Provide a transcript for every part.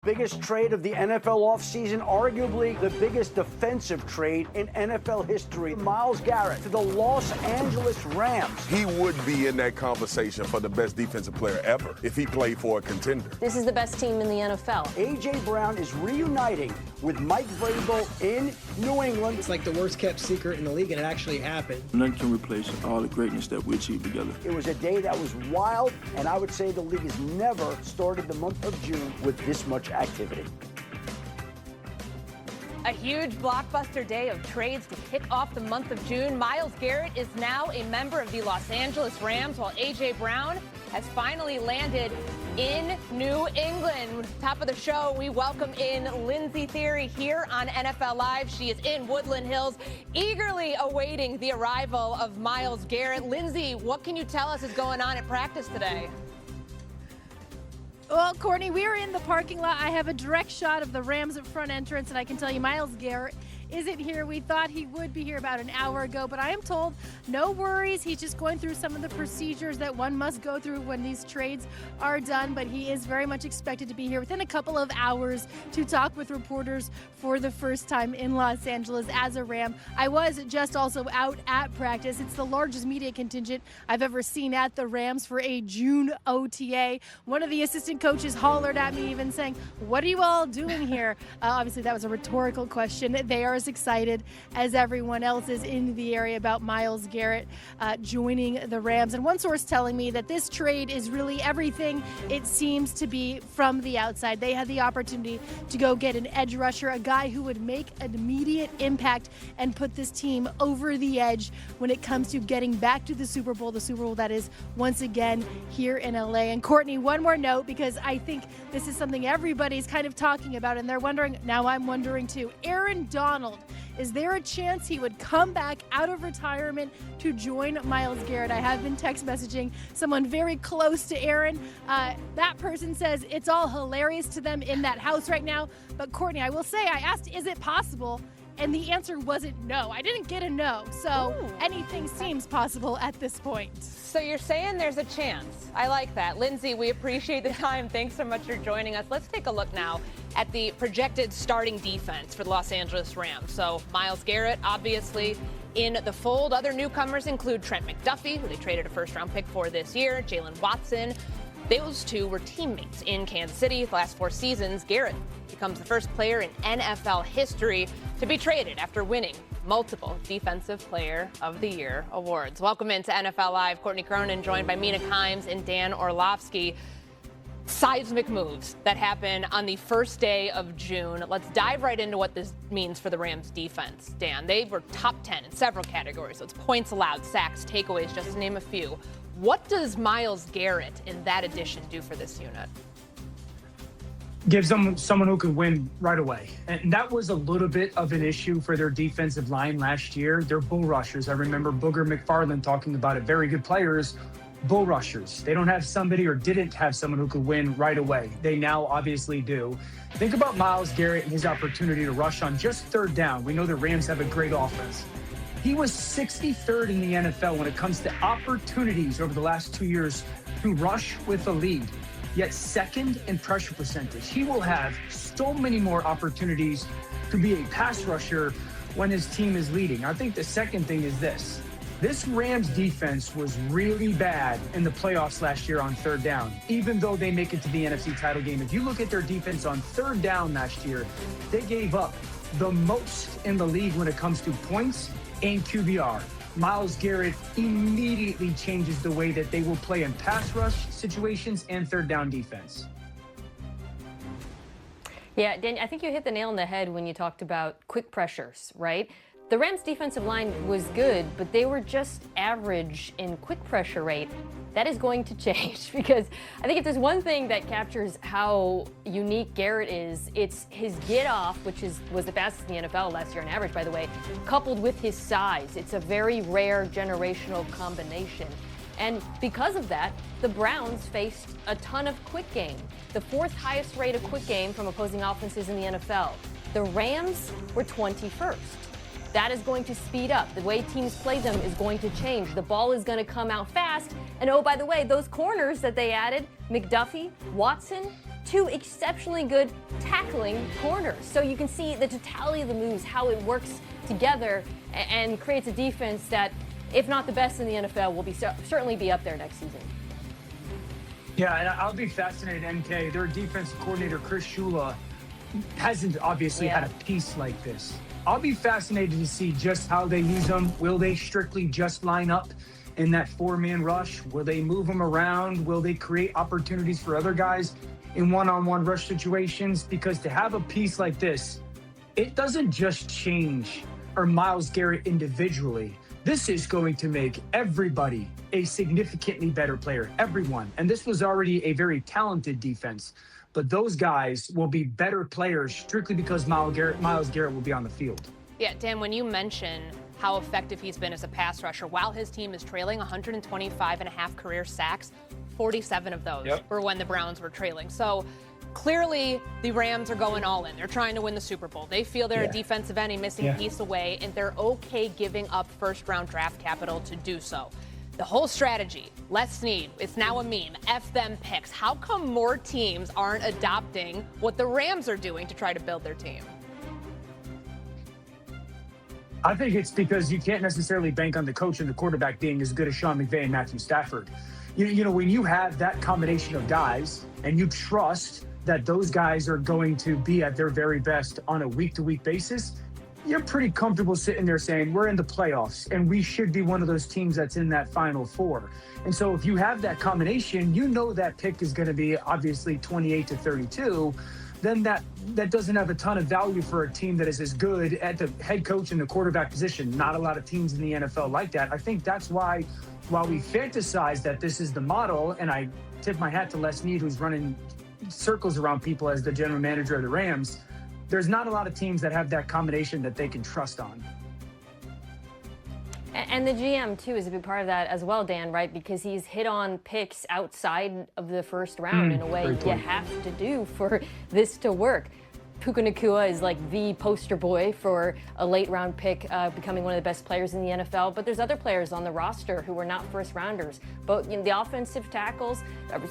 Biggest trade of the NFL offseason, arguably the biggest defensive trade in NFL history. Myles Garrett to the Los Angeles Rams. He would be in that conversation for the best defensive player ever if he played for a contender. This is the best team in the NFL. A.J. Brown is reuniting with Mike Vrabel in New England. It's like the worst kept secret in the league, and it actually happened. None can replace all the greatness that we achieved together. It was a day that was wild, and I would say the league has never started the month of June with this much activity. A huge blockbuster day of trades to kick off the month of June. Myles Garrett is now a member of the Los Angeles Rams, while A.J. Brown has finally landed in New England. Top of the show, we welcome in Lindsay Theory here on NFL Live. She is in Woodland Hills, eagerly awaiting the arrival of Myles Garrett. Lindsay, what can you tell us is going on at practice today? Well, Courtney, we are in the parking lot. I have a direct shot of the Rams front entrance, and I can tell you Myles Garrett isn't here. We thought he would be here about an hour ago, but I am told no worries. He's just going through some of the procedures that one must go through when these trades are done, but he is very much expected to be here within a couple of hours to talk with reporters for the first time in Los Angeles as a Ram. I was just also out at practice. It's the largest media contingent I've ever seen at the Rams for a June OTA. One of the assistant coaches hollered at me even saying, "What are you all doing here?" Obviously, that was a rhetorical question. They are as excited as everyone else is in the area about Myles Garrett joining the Rams. And one source telling me that this trade is really everything it seems to be from the outside. They had the opportunity to go get an edge rusher, a guy who would make an immediate impact and put this team over the edge when it comes to getting back to the Super Bowl that is once again here in LA. And Courtney, one more note, because I think this is something everybody's kind of talking about, and they're wondering, now I'm wondering too, Aaron Donald. Is there a chance he would come back out of retirement to join Myles Garrett? I have been text messaging someone very close to Aaron. That person says it's all hilarious to them in that house right now. But Courtney, I will say, I asked, is it possible? And the answer wasn't no. I didn't get a no. So anything seems possible at this point. So you're saying there's a chance. I like that. Lindsay, we appreciate the time. Thanks so much for joining us. Let's take a look now at the projected starting defense for the Los Angeles Rams. So Myles Garrett, obviously, in the fold. Other newcomers include Trent McDuffie, who they traded a first-round pick for this year, Jalen Watson. Those two were teammates in Kansas City the last 4 seasons. Garrett becomes the first player in NFL history to be traded after winning multiple Defensive Player of the Year awards. Welcome into NFL Live. Courtney Cronin joined by Mina Kimes and Dan Orlovsky. Seismic moves that happen on the first day of June. Let's dive right into what this means for the Rams defense. Dan, they were top 10 in several categories. So it's points allowed, sacks, takeaways, just to name a few. What does Myles Garrett in that addition do for this unit? Gives them someone who could win right away. And that was a little bit of an issue for their defensive line last year. They're bull rushers. I remember Booger McFarland talking about it. Very good players, bull rushers. They don't have somebody or didn't have someone who could win right away. They now obviously do. Think about Myles Garrett and his opportunity to rush on just third down. We know the Rams have a great offense. He was 63rd in the NFL when it comes to opportunities over the last 2 years to rush with a lead, yet second in pressure percentage. He will have so many more opportunities to be a pass rusher when his team is leading. I think the second thing is this. This Rams defense was really bad in the playoffs last year on third down, even though they make it to the NFC title game. If you look at their defense on third down last year, they gave up the most in the league when it comes to points and QBR. Myles Garrett immediately changes the way that they will play in pass rush situations and third down defense. Yeah, Dan, I think you hit the nail on the head when you talked about quick pressures, right? The Rams' defensive line was good, but they were just average in quick pressure rate. That is going to change because I think if there's one thing that captures how unique Garrett is, it's his get off, which was the fastest in the NFL last year on average, by the way, coupled with his size. It's a very rare generational combination. And because of that, the Browns faced a ton of quick game, the 4th highest rate of quick game from opposing offenses in the NFL. The Rams were 21st. That is going to speed up. The way teams play them is going to change. The ball is going to come out fast. And oh, by the way, those corners that they added, McDuffie, Watson, two exceptionally good tackling corners. So you can see the totality of the moves, how it works together and creates a defense that, if not the best in the NFL, will certainly be up there next season. Yeah, and I'll be fascinated, MK. Their defensive coordinator, Chris Shula, hasn't obviously had a piece like this. I'll be fascinated to see just how they use them. Will they strictly just line up in that four-man rush? Will they move them around? Will they create opportunities for other guys in one-on-one rush situations? Because to have a piece like this, it doesn't just change Myles Garrett individually. This is going to make everybody a significantly better player, everyone. And this was already a very talented defense, but those guys will be better players strictly because Myles Garrett will be on the field. Yeah, Dan, when you mention how effective he's been as a pass rusher, while his team is trailing 125.5 career sacks, 47 of those were when the Browns were trailing. So clearly the Rams are going all in. They're trying to win the Super Bowl. They feel they're a defensive end, a missing piece away, and they're okay giving up first-round draft capital to do so. The whole strategy, Les Snead, it's now a meme, F them picks. How come more teams aren't adopting what the Rams are doing to try to build their team? I think it's because you can't necessarily bank on the coach and the quarterback being as good as Sean McVay and Matthew Stafford. You know, when you have that combination of guys and you trust that those guys are going to be at their very best on a week-to-week basis, you're pretty comfortable sitting there saying, we're in the playoffs and we should be one of those teams that's in that Final Four. And so if you have that combination, you know that pick is going to be obviously 28 to 32. Then that doesn't have a ton of value for a team that is as good at the head coach and the quarterback position. Not a lot of teams in the NFL like that. I think that's why, while we fantasize that this is the model, and I tip my hat to Les Snead, who's running circles around people as the general manager of the Rams, there's not a lot of teams that have that combination that they can trust on. And the GM, too, is a big part of that as well, Dan, right? Because he's hit on picks outside of the first round in a way you have to do for this to work. Puka Nacua is like the poster boy for a late-round pick becoming one of the best players in the NFL. But there's other players on the roster who were not first-rounders. But the offensive tackles,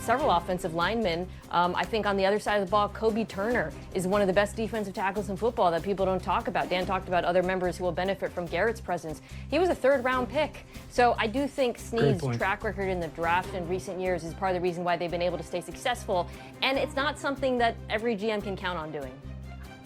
several offensive linemen. I think on the other side of the ball, Kobe Turner is one of the best defensive tackles in football that people don't talk about. Dan talked about other members who will benefit from Garrett's presence. He was a third-round pick. So I do think Snead's track record in the draft in recent years is part of the reason why they've been able to stay successful. And it's not something that every GM can count on doing.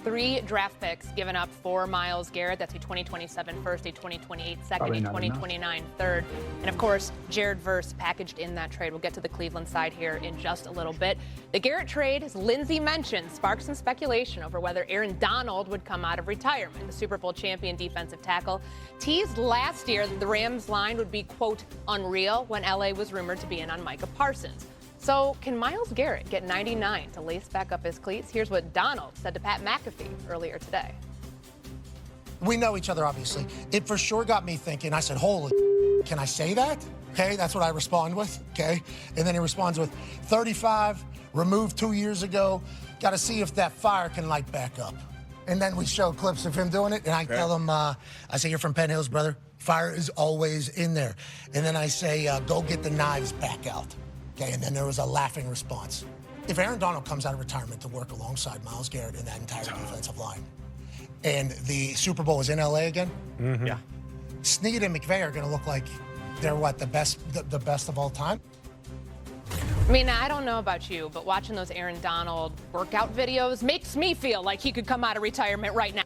3 draft picks given up for Myles Garrett. That's a 2027 first, a 2028 second, a 2029 third. And of course, Jared Verse packaged in that trade. We'll get to the Cleveland side here in just a little bit. The Garrett trade, as Lindsay mentioned, sparked some speculation over whether Aaron Donald would come out of retirement. The Super Bowl champion defensive tackle teased last year that the Rams line would be, quote, unreal when LA was rumored to be in on Micah Parsons. So can Myles Garrett get 99 to lace back up his cleats? Here's what Donald said to Pat McAfee earlier today. We know each other, obviously. It for sure got me thinking. I said, holy, can I say that? Okay, that's what I respond with, okay? And then he responds with 35, removed 2 years ago. Got to see if that fire can light back up. And then we show clips of him doing it, and I tell him, I say, you're from Penn Hills, brother. Fire is always in there. And then I say, go get the knives back out. Okay, and then there was a laughing response. If Aaron Donald comes out of retirement to work alongside Myles Garrett and that entire defensive line, and the Super Bowl is in LA again, Snead and McVay are going to look like they're what, the best of all time. I mean, I don't know about you, but watching those Aaron Donald workout videos makes me feel like he could come out of retirement right now.